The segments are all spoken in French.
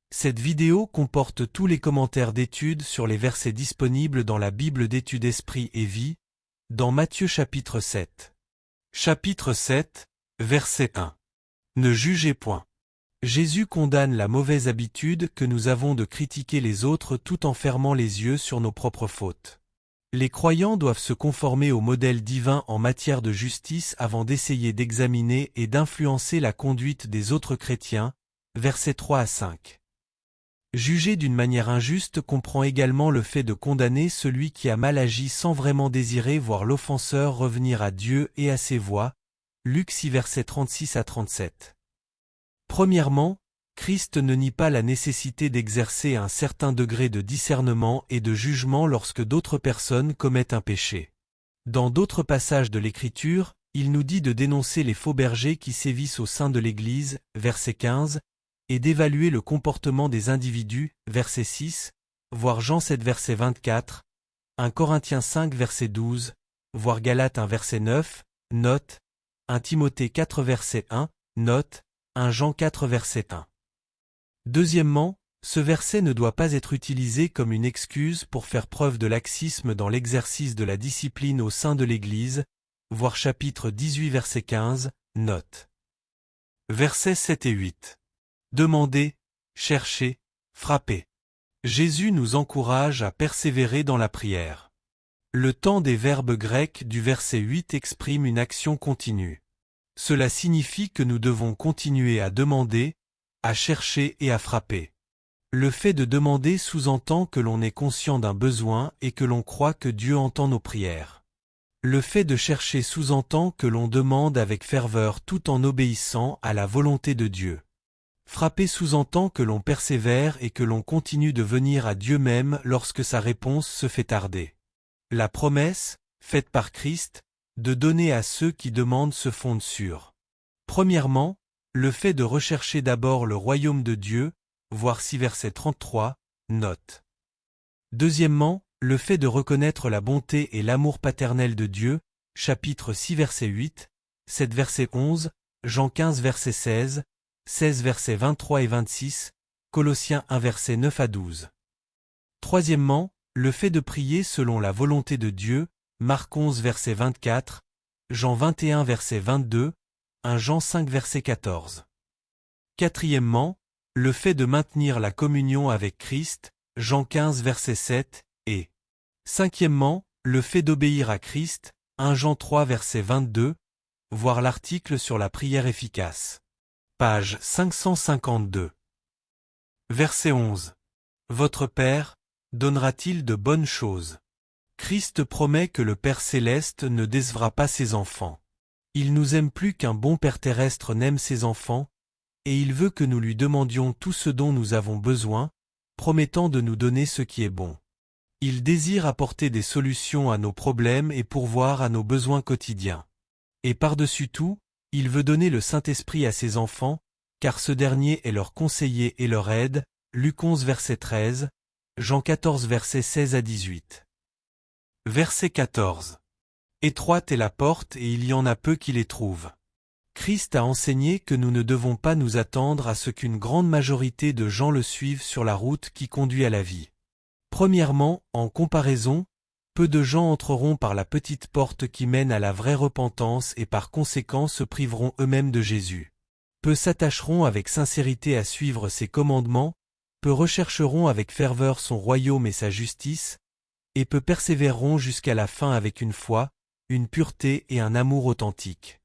Cette vidéo comporte tous les commentaires d'études sur les versets disponibles dans la Bible d'études Esprit et Vie, dans Matthieu chapitre 7. Chapitre 7, verset 1. Ne jugez point. Jésus condamne la mauvaise habitude que nous avons de critiquer les autres tout en fermant les yeux sur nos propres fautes. Les croyants doivent se conformer au modèle divin en matière de justice avant d'essayer d'examiner et d'influencer la conduite des autres chrétiens, versets 3 à 5. Juger d'une manière injuste comprend également le fait de condamner celui qui a mal agi sans vraiment désirer voir l'offenseur revenir à Dieu et à ses voies, Luc 6 versets 36 à 37. Premièrement, Christ ne nie pas la nécessité d'exercer un certain degré de discernement et de jugement lorsque d'autres personnes commettent un péché. Dans d'autres passages de l'Écriture, il nous dit de dénoncer les faux bergers qui sévissent au sein de l'Église, verset 15, et d'évaluer le comportement des individus, verset 6, voir Jean 7 verset 24, 1 Corinthiens 5 verset 12, voir Galates 1 verset 9, note, 1 Timothée 4 verset 1, note, 1 Jean 4 verset 1. Deuxièmement, ce verset ne doit pas être utilisé comme une excuse pour faire preuve de laxisme dans l'exercice de la discipline au sein de l'Église, voir chapitre 18 verset 15, note. Versets 7 et 8. Demandez, cherchez, frappez. Jésus nous encourage à persévérer dans la prière. Le temps des verbes grecs du verset 8 exprime une action continue. Cela signifie que nous devons continuer à demander, à chercher et à frapper. Le fait de demander sous-entend que l'on est conscient d'un besoin et que l'on croit que Dieu entend nos prières. Le fait de chercher sous-entend que l'on demande avec ferveur tout en obéissant à la volonté de Dieu. Frapper sous-entend que l'on persévère et que l'on continue de venir à Dieu même lorsque sa réponse se fait tarder. La promesse, faite par Christ, de donner à ceux qui demandent se fonde sur. Premièrement, le fait de rechercher d'abord le royaume de Dieu, voir 6 verset 33, note. Deuxièmement, le fait de reconnaître la bonté et l'amour paternel de Dieu, chapitre 6 verset 8, 7 verset 11, Jean 15 verset 16, 16 versets 23 et 26, Colossiens 1 verset 9 à 12. Troisièmement, le fait de prier selon la volonté de Dieu, Marc 11 verset 24, Jean 21 verset 22, 1 Jean 5 verset 14. Quatrièmement, le fait de maintenir la communion avec Christ, Jean 15 verset 7, et cinquièmement, le fait d'obéir à Christ, 1 Jean 3 verset 22, voir l'article sur la prière efficace. Page 552. Verset 11. Votre Père donnera-t-il de bonnes choses? Christ promet que le Père céleste ne décevra pas ses enfants. Il nous aime plus qu'un bon Père terrestre n'aime ses enfants, et il veut que nous lui demandions tout ce dont nous avons besoin, promettant de nous donner ce qui est bon. Il désire apporter des solutions à nos problèmes et pourvoir à nos besoins quotidiens. Et par-dessus tout, il veut donner le Saint-Esprit à ses enfants, car ce dernier est leur conseiller et leur aide, Luc 11 verset 13, Jean 14 verset 16 à 18. Verset 14. Étroite est la porte et il y en a peu qui les trouvent. Christ a enseigné que nous ne devons pas nous attendre à ce qu'une grande majorité de gens le suivent sur la route qui conduit à la vie. Premièrement, en comparaison, peu de gens entreront par la petite porte qui mène à la vraie repentance et par conséquent se priveront eux-mêmes de Jésus. Peu s'attacheront avec sincérité à suivre ses commandements, peu rechercheront avec ferveur son royaume et sa justice, et peu persévéreront jusqu'à la fin avec une foi, une pureté et un amour authentique.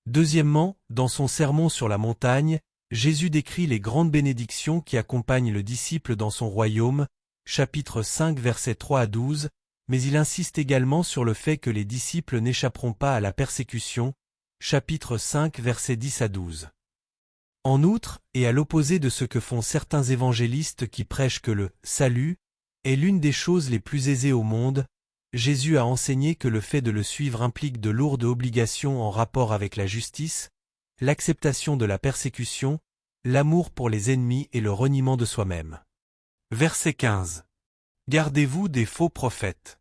Deuxièmement, dans son sermon sur la montagne, Jésus décrit les grandes bénédictions qui accompagnent le disciple dans son royaume, chapitre 5 versets 3 à 12, mais il insiste également sur le fait que les disciples n'échapperont pas à la persécution, chapitre 5 versets 10 à 12. En outre, et à l'opposé de ce que font certains évangélistes qui prêchent que le « salut » est l'une des choses les plus aisées au monde, Jésus a enseigné que le fait de le suivre implique de lourdes obligations en rapport avec la justice, l'acceptation de la persécution, l'amour pour les ennemis et le reniement de soi-même. Verset 15. Gardez-vous des faux prophètes.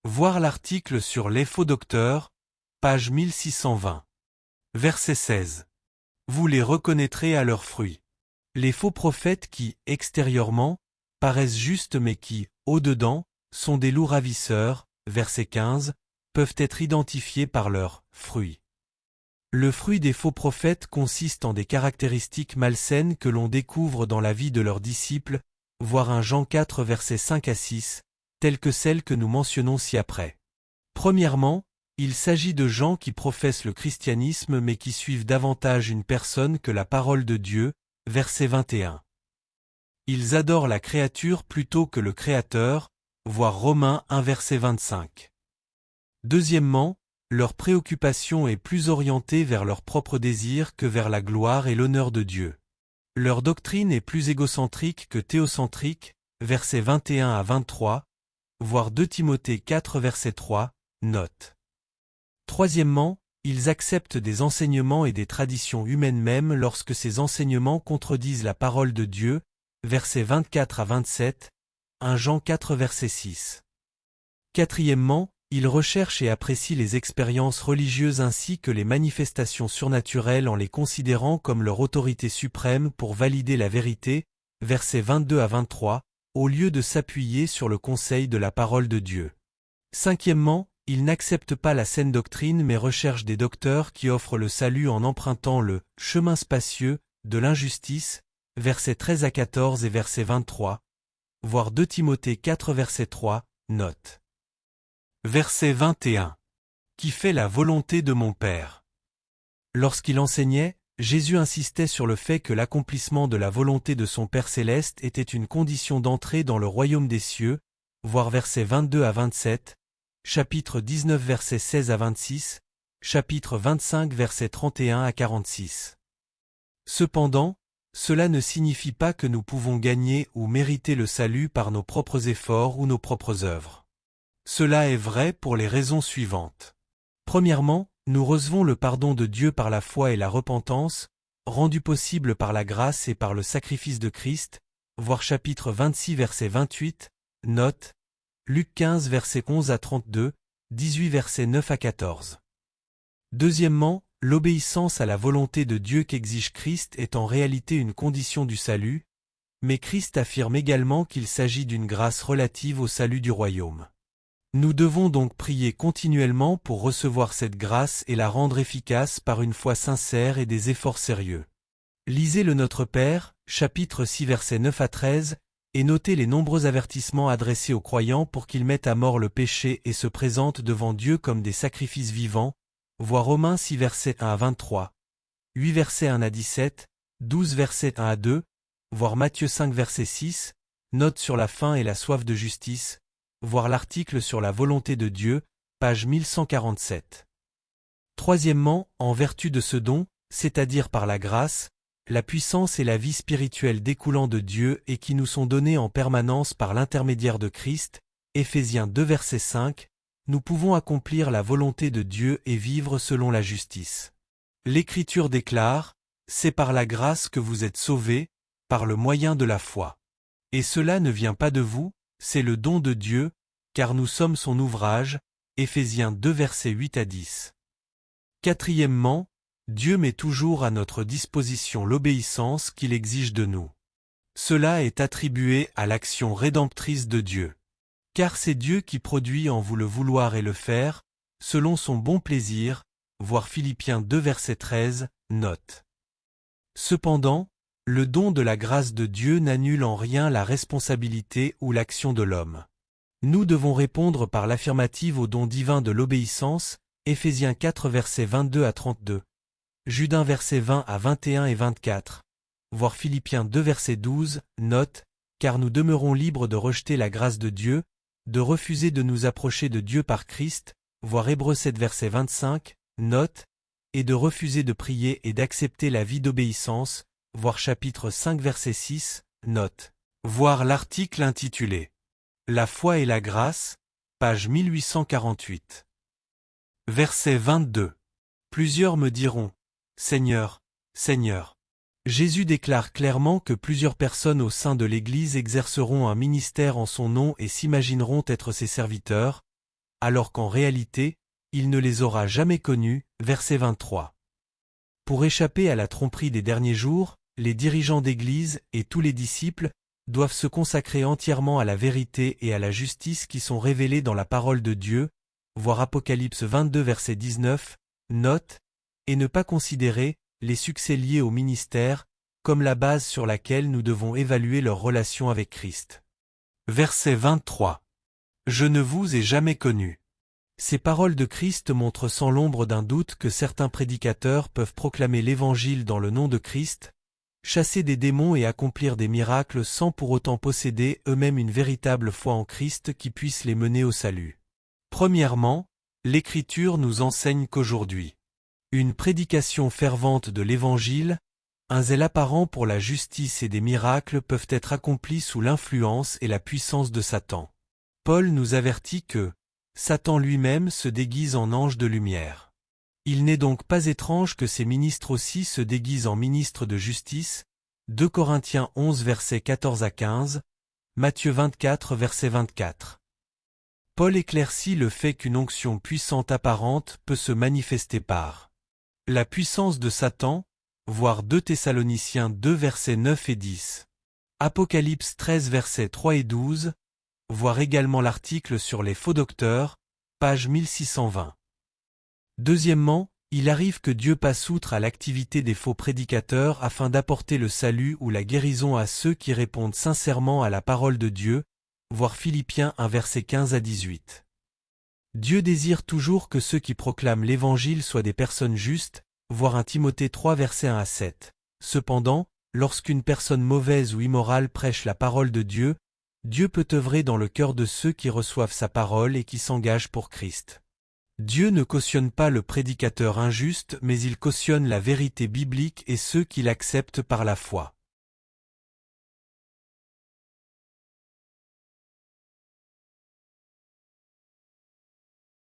Voir l'article sur les faux docteurs, page 1620. Verset 16. Vous les reconnaîtrez à leurs fruits. Les faux prophètes qui, extérieurement, paraissent justes mais qui, au-dedans, sont des loups ravisseurs, verset 15, peuvent être identifiés par leurs fruits. Le fruit des faux prophètes consiste en des caractéristiques malsaines que l'on découvre dans la vie de leurs disciples, voir 1 Jean 4 versets 5 à 6, telles que celles que nous mentionnons ci-après. Premièrement, il s'agit de gens qui professent le christianisme mais qui suivent davantage une personne que la parole de Dieu, verset 21. Ils adorent la créature plutôt que le Créateur, voir Romains 1 verset 25. Deuxièmement, leur préoccupation est plus orientée vers leurs propres désirs que vers la gloire et l'honneur de Dieu. Leur doctrine est plus égocentrique que théocentrique, versets 21 à 23, voir 2 Timothée 4 verset 3, note. Troisièmement, ils acceptent des enseignements et des traditions humaines même lorsque ces enseignements contredisent la parole de Dieu, versets 24 à 27, 1 Jean 4 verset 6. Quatrièmement, ils recherchent et apprécient les expériences religieuses ainsi que les manifestations surnaturelles en les considérant comme leur autorité suprême pour valider la vérité, versets 22 à 23, au lieu de s'appuyer sur le conseil de la parole de Dieu. Cinquièmement, ils n'acceptent pas la saine doctrine mais recherchent des docteurs qui offrent le salut en empruntant le « chemin spacieux » de l'injustice, versets 13 à 14 et verset 23, voir 2 Timothée 4 verset 3, note. Verset 21. Qui fait la volonté de mon Père. Lorsqu'il enseignait, Jésus insistait sur le fait que l'accomplissement de la volonté de son Père céleste était une condition d'entrée dans le royaume des cieux, voir versets 22 à 27, chapitre 19 versets 16 à 26, chapitre 25 versets 31 à 46. Cependant, cela ne signifie pas que nous pouvons gagner ou mériter le salut par nos propres efforts ou nos propres œuvres. Cela est vrai pour les raisons suivantes. Premièrement, nous recevons le pardon de Dieu par la foi et la repentance, rendu possible par la grâce et par le sacrifice de Christ, voir chapitre 26 verset 28, note, Luc 15 verset 11 à 32, 18 verset 9 à 14. Deuxièmement, l'obéissance à la volonté de Dieu qu'exige Christ est en réalité une condition du salut, mais Christ affirme également qu'il s'agit d'une grâce relative au salut du royaume. Nous devons donc prier continuellement pour recevoir cette grâce et la rendre efficace par une foi sincère et des efforts sérieux. Lisez le Notre Père, chapitre 6 versets 9 à 13, et notez les nombreux avertissements adressés aux croyants pour qu'ils mettent à mort le péché et se présentent devant Dieu comme des sacrifices vivants, voir Romains 6 versets 1 à 23, 8 versets 1 à 17, 12 versets 1 à 2, voir Matthieu 5 verset 6, note sur la faim et la soif de justice, voir l'article sur la volonté de Dieu, page 1147. Troisièmement, en vertu de ce don, c'est-à-dire par la grâce, la puissance et la vie spirituelle découlant de Dieu et qui nous sont données en permanence par l'intermédiaire de Christ, Éphésiens 2 verset 5, nous pouvons accomplir la volonté de Dieu et vivre selon la justice. L'Écriture déclare, « C'est par la grâce que vous êtes sauvés, par le moyen de la foi. Et cela ne vient pas de vous, c'est le don de Dieu, car nous sommes son ouvrage, Éphésiens 2 versets 8 à 10. Quatrièmement, Dieu met toujours à notre disposition l'obéissance qu'il exige de nous. Cela est attribué à l'action rédemptrice de Dieu. Car c'est Dieu qui produit en vous le vouloir et le faire, selon son bon plaisir, voir Philippiens 2 verset 13, note. Cependant, le don de la grâce de Dieu n'annule en rien la responsabilité ou l'action de l'homme. Nous devons répondre par l'affirmative au don divin de l'obéissance, Éphésiens 4 versets 22 à 32, Jude 1 versets 20 à 21 et 24, voir Philippiens 2 verset 12, note, car nous demeurons libres de rejeter la grâce de Dieu, de refuser de nous approcher de Dieu par Christ, voir Hébreux 7 verset 25, note, et de refuser de prier et d'accepter la vie d'obéissance, voir chapitre 5 verset 6, note, voir l'article intitulé « La foi et la grâce », page 1848. Verset 22. Plusieurs me diront « Seigneur, Seigneur ». Jésus déclare clairement que plusieurs personnes au sein de l'Église exerceront un ministère en son nom et s'imagineront être ses serviteurs, alors qu'en réalité, il ne les aura jamais connus, verset 23. Pour échapper à la tromperie des derniers jours, les dirigeants d'Église et tous les disciples doivent se consacrer entièrement à la vérité et à la justice qui sont révélées dans la parole de Dieu, voir Apocalypse 22 verset 19, note, et ne pas considérer les succès liés au ministère comme la base sur laquelle nous devons évaluer leur relation avec Christ. Verset 23. Je ne vous ai jamais connu. Ces paroles de Christ montrent sans l'ombre d'un doute que certains prédicateurs peuvent proclamer l'Évangile dans le nom de Christ, chasser des démons et accomplir des miracles sans pour autant posséder eux-mêmes une véritable foi en Christ qui puisse les mener au salut. Premièrement, l'Écriture nous enseigne qu'aujourd'hui, une prédication fervente de l'Évangile, un zèle apparent pour la justice et des miracles peuvent être accomplis sous l'influence et la puissance de Satan. Paul nous avertit que Satan lui-même se déguise en ange de lumière. Il n'est donc pas étrange que ses ministres aussi se déguisent en ministres de justice, 2 Corinthiens 11 versets 14 à 15, Matthieu 24 verset 24. Paul éclaircit le fait qu'une onction puissante apparente peut se manifester par la puissance de Satan, voir 2 Thessaloniciens 2 versets 9 et 10. Apocalypse 13 versets 3 et 12, voir également l'article sur les faux docteurs, page 1620. Deuxièmement, il arrive que Dieu passe outre à l'activité des faux prédicateurs afin d'apporter le salut ou la guérison à ceux qui répondent sincèrement à la parole de Dieu, voir Philippiens 1 verset 15 à 18. Dieu désire toujours que ceux qui proclament l'Évangile soient des personnes justes, voir 1 Timothée 3 verset 1 à 7. Cependant, lorsqu'une personne mauvaise ou immorale prêche la parole de Dieu, Dieu peut œuvrer dans le cœur de ceux qui reçoivent sa parole et qui s'engagent pour Christ. Dieu ne cautionne pas le prédicateur injuste mais il cautionne la vérité biblique et ceux qui l'acceptent par la foi.